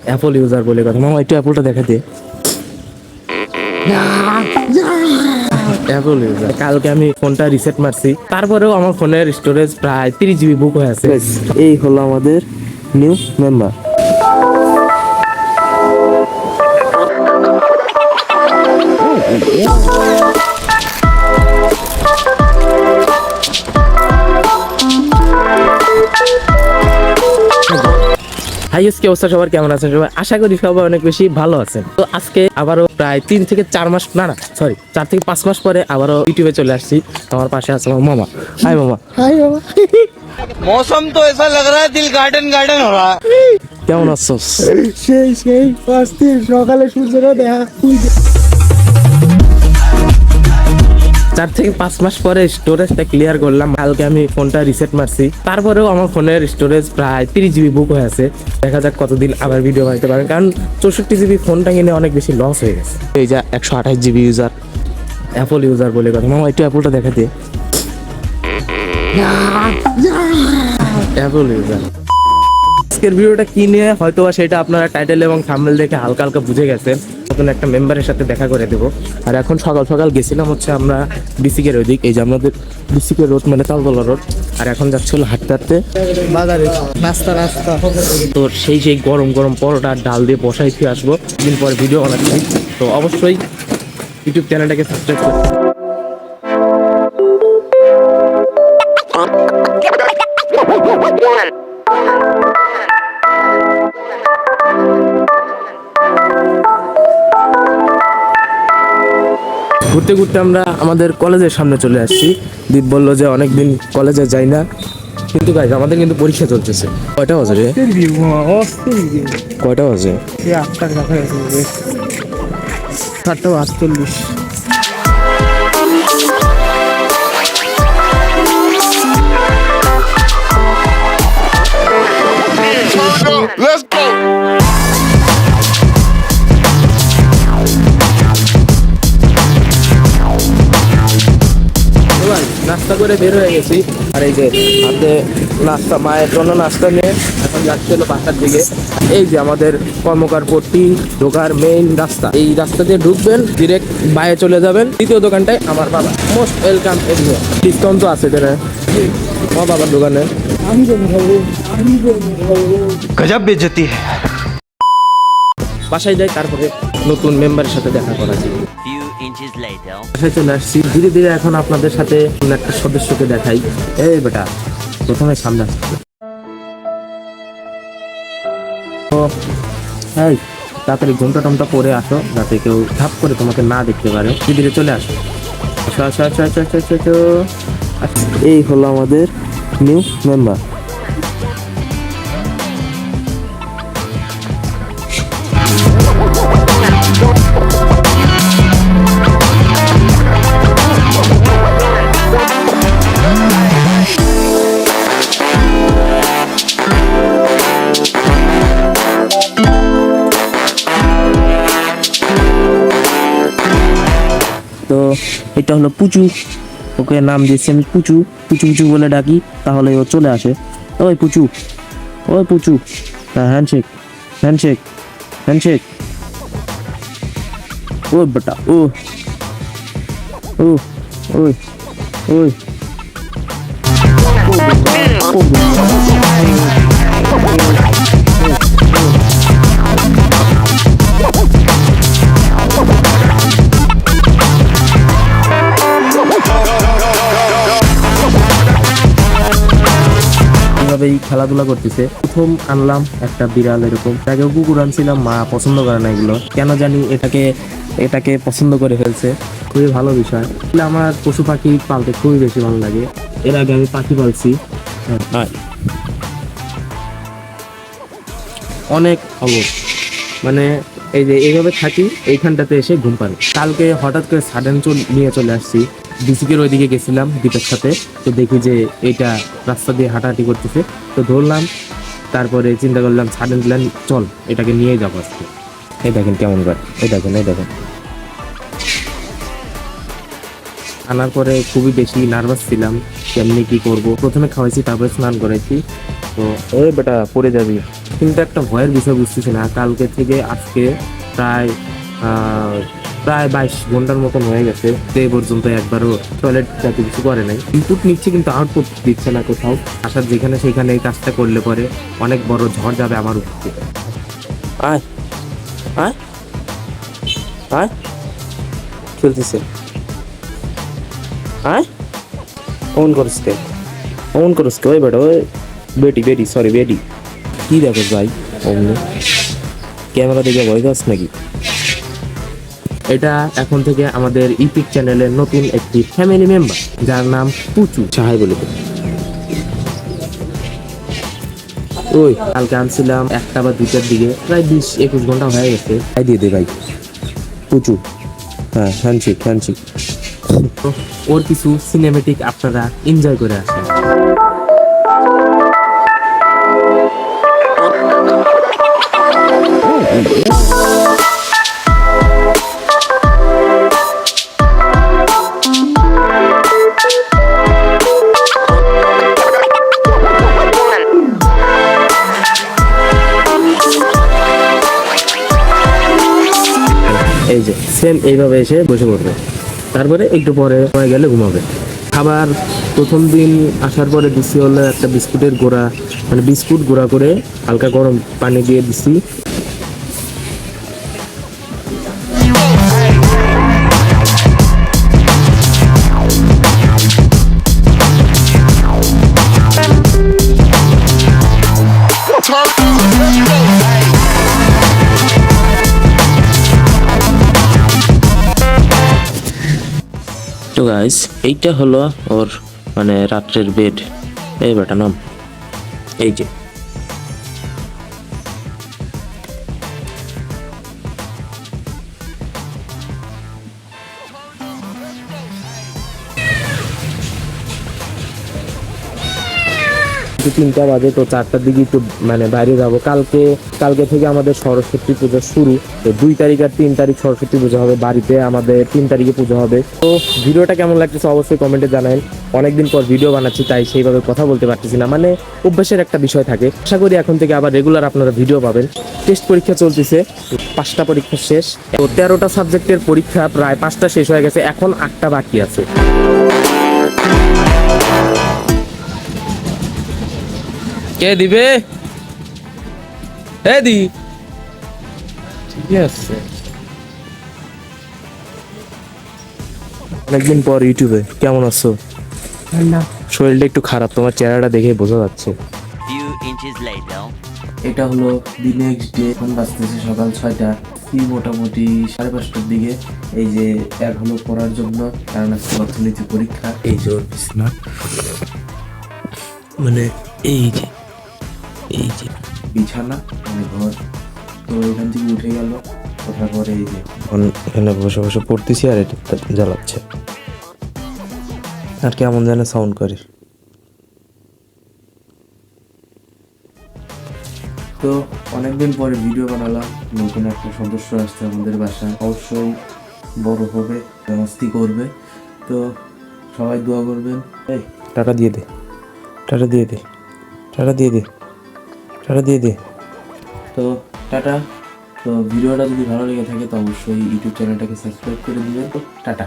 Apple user বলে কথা। মামা একটু অ্যাপলটা দেখা দে। Apple user. কালকে আমি ফোনটা রিসেট মারছি, তারপরেও আমার ফোনের স্টোরেজ প্রায় 30 জিবি বুক হয়ে আছে। এই হলো আমাদের নিউ মেম্বার। কি অবস্থা সবার, কেমন আছেন সবাই? আশা করি সবাই অনেক বেশি ভালো আছেন। তো আজকে আবারও প্রায় 3 থেকে 4 মাস, না সরি 4 থেকে 5 মাস পরে আবারও ইউটিউবে চলে আসছি। আমার পাশে আছে আমার মামা। হাই মামা। হাই মামা। मौसम तो ऐसा लग रहा है दिल गार्डन गार्डन हो रहा है। কেমন আছোস? সেই অস্থির। সকালে সূর্যটা দেখা 4 থেকে 5 মাস পরে স্টোরেজটা ক্লিয়ার করলাম। কালকে আমি ফোনটা রিসেট মারছি, তারপরেও আমার ফোনের স্টোরেজ প্রায় 30 জিবি বুক হয়ে আছে। দেখা যাক কতদিন আবার ভিডিও বানাতে পারেন, কারণ 64 জিবি ফোনটা কিনে অনেক বেশি লস হয়ে গেছে। এই যে 128 জিবি ইউজার, অ্যাপল ইউজার বলে কথা। মামা একটু অ্যাপলটা দেখা দে। Apple user. আজকের ভিডিওটা কি নিয়ে হয়তো সেটা আপনারা টাইটেল এবং থাম্বনেল দেখে হালকা হালকা বুঝে গেছেন। নতুন একটা মেম্বারের সাথে দেখা করে দেবো। আর এখন সকাল সকাল গেছিলাম হচ্ছে আমরা ডিসিকের ওইদিক, এই যে আমাদের ডিসিকের রোড মানে তালতলা রোড। আর এখন যাচ্ছি হলো হাঁটতে হাঁটতে বাজারে নাস্তা তো সেই গরম গরম পরোটা ডাল দিয়ে বসাই খেয়ে আসবো। দিন পরে ভিডিও বানাচ্ছি, তো অবশ্যই ইউটিউব চ্যানেলটাকে সাবস্ক্রাইব করুন। ঘুরতে ঘুরতে আমরা আমাদের কলেজের সামনে চলে আসছি। দীপ বললো যে অনেকদিন কলেজে যাই না, কিন্তু গাইজ আমাদের কিন্তু পরীক্ষা চলতেছে। কয়টা বাজে রে? কয়টা বাজে? 8টার কাছাকাছি, 7:48। Let's go. নাস্তা করে বের হয়ে গেছি, আর এই যে হাতে নাস্তা, মায়ের জন্য নাস্তা নিয়ে এখন যাচ্ছি হলো বাসার দিকে। এই যে আমাদের কর্মকার পট্টি ঢোকার মেইন রাস্তা, এই রাস্তা দিয়ে ঢুকবেন, ডিরেক্ট বাইরে চলে যাবেন। দ্বিতীয় দোকানটায় আমার বাবা, মোস্ট ওয়েলকাম এরিয়া। ডিসকাউন্ট তো আছে তারা আমার বাবার দোকানে। गजब बेइज्जती है। বাসায় যাই, তারপরে নতুন মেম্বারের সাথে দেখা করা যায়। বাসায় চলে আসছি ধীরে ধীরে। এখন আপনাদের সাথে একটা সদস্যকে দেখাই। এই বেটা প্রথমে সামনে আসছে। তো এই তাড়াতাড়ি ঘুমটা টমটা পরে আসো, যাতে কেউ ধাপ করে তোমাকে না দেখতে পারে। ধীরে ধীরে চলে আসো। আসো আসো আসো আসো আসো আসো আসো। এই হলো আমাদের নিউ মেম্বার। তো এটা হলো পুচু, ওকে নাম দিয়েছি আমি পুচু। পুচু পুচু বলে ডাকি, তাহলে ও চলে আসে। ওই পুচু, ওই পুচু, হ্যাঁ হ্যান্ডশেক হ্যান্ডশেক হ্যান্ডশেক। ও বেটা, ও ও ওই ওই এভাবেই খেলাধুলা করতেছে। প্রথম আনলাম একটা বিড়াল, এরকম আগেও কুকুর আনছিলাম, মা পছন্দ করে না এগুলো, কেন জানি এটাকে পছন্দ করে ফেলছে। খুবই ভালো বিষয়। আমার পশু পাখি পালতে খুবই বেশি ভালো লাগে। এর আগে আমি পাখি পালছি। অনেক অবস্থ, মানে এই যে এইভাবে থাকি, এইখানটাতে এসে ঘুম পাড়ি। কালকে হঠাৎ করে সাডেন নিয়ে চলে আসছি। ডিসিকের ওইদিকে গেছিলাম দ্বীপের সাথে, তো দেখি যে এইটা রাস্তা দিয়ে হাঁটাহাঁটি করতেছে, তো ধরলাম। তারপরে চিন্তা করলাম সাডেন প্ল্যান, চল এটাকে নিয়ে যাবো আজকে। এই দেখেন কেমন করে, এই দেখেন এই দেখেন। আনার পরে খুবই বেশি নার্ভাস ছিলাম, কেমনি কি করব। প্রথমে খাওয়াইছি, তারপরে স্নান করাইছি। তো ওই বেটা পড়ে যাবি, কিন্তু একটা ভয়ের বিষয় বুঝতেছি না। কালকে থেকে আজকে প্রায় প্রায় 22 ঘন্টার মতন হয়ে গেছে, তো এই পর্যন্ত একবারও টয়লেট যাতে কিছু করে নাই। ইনপুট নিচ্ছে কিন্তু আউটপুট দিচ্ছে না কোথাও। আসার যেখানে সেখানে এই কাজটা করলে পরে অনেক বড় ঝড় যাবে আমার উপরে। আয় আয় আয় খেলতেছে, আয় অন করস কে, অন করস কে ওই বেটা, ওই বেটি সরি বেটি। কি দেখো ভাই, অমনি ক্যামেরা দেখে ভয় পাস নাকি? এটা এখন থেকে আমাদের ইপিক চ্যানেলের নতুন একটি ফ্যামিলি মেম্বার, যার নাম পুচু চাহাই বলে। ওই কালকে আনছিলাম 1টা বা 2টার দিকে, প্রায় 20-21 ঘন্টা হয়ে গেছে। তাই দিয়ে দে ভাই পুচু। হ্যাঁ হ্যান্ডশেক। ওর কিছু সিনেমেটিক আপনারা এনজয় করে আসেন। এই যে সেম এইভাবে এসে বসে পড়বে, তারপরে একটু পরে হয়ে গেলে ঘুমাবে। খাবার প্রথম দিন আসার পরে দিছি হলো একটা বিস্কুটের গুঁড়া, মানে বিস্কুট গুঁড়া করে হালকা গরম পানি দিয়ে দিছি। তো গাইস, এইটা হলো ওর মানে রাত্রের বেড। এই বেটা নাম, এই যে একটু 3টা বাজে, তো 4টার দিকে একটু মানে বাইরে যাবো। কালকে থেকে আমাদের সরস্বতী পুজো শুরু। তো 2 তারিখ আর 3 তারিখ সরস্বতী পুজো হবে বাড়িতে, আমাদের 3 তারিখে পুজো হবে। তো ভিডিওটা কেমন লাগতেছে অবশ্যই কমেন্টে জানাবেন। অনেকদিন পর ভিডিও বানাচ্ছি, তাই সেইভাবে কথা বলতে পারতেছি না, মানে অভ্যাসের একটা বিষয় থাকে। আশা করি এখন থেকে আবার রেগুলার আপনারা ভিডিও পাবেন। টেস্ট পরীক্ষা চলতেছে, 5টা পরীক্ষা শেষ। তো 13টা সাবজেক্টের পরীক্ষা প্রায় 5টা শেষ হয়ে গেছে, এখন 8টা বাকি আছে। কে দিবে? দি ঠিক আছে। অনেকদিন পর ইউটিউবে, কেমন আছো? শরীরটা একটু খারাপ, তোমার চেহারাটা দেখে বোঝা যাচ্ছে। এটা হলো দি নেক্সট ডে। এখন বাজতেছে সকাল 6টা, মোটামুটি 5:30টার দিকে। এই যে এক হলো পড়ার জন্য, কারণ আজকে অর্থনীতি পরীক্ষা। এই যে ওর বিছানা, মানে এই যে বিছানা মানে ঘর। তো এখান থেকে উঠে গেল, ওঠার পরে এই যে এখানে বসে বসে পড়তেছি, আর এটা জ্বালাচ্ছে আর কেমন যেন সাউন্ড করে। তো অনেকদিন পরে ভিডিও বানালাম। নতুন একটা সদস্য আসছে আমাদের বাসায়, অবশ্যই বড় হবে, মস্তি করবে। তো সবাই দোয়া করবেন। এই টাকা দিয়ে দে, টাটা দিয়ে দে, টাটা দিয়ে দে, টাটা দিয়ে দে। তো টাটা। তো ভিডিওটা যদি ভালো লেগে থাকে তো অবশ্যই ইউটিউব চ্যানেলটাকে সাবস্ক্রাইব করে দিবেন। তো টাটা।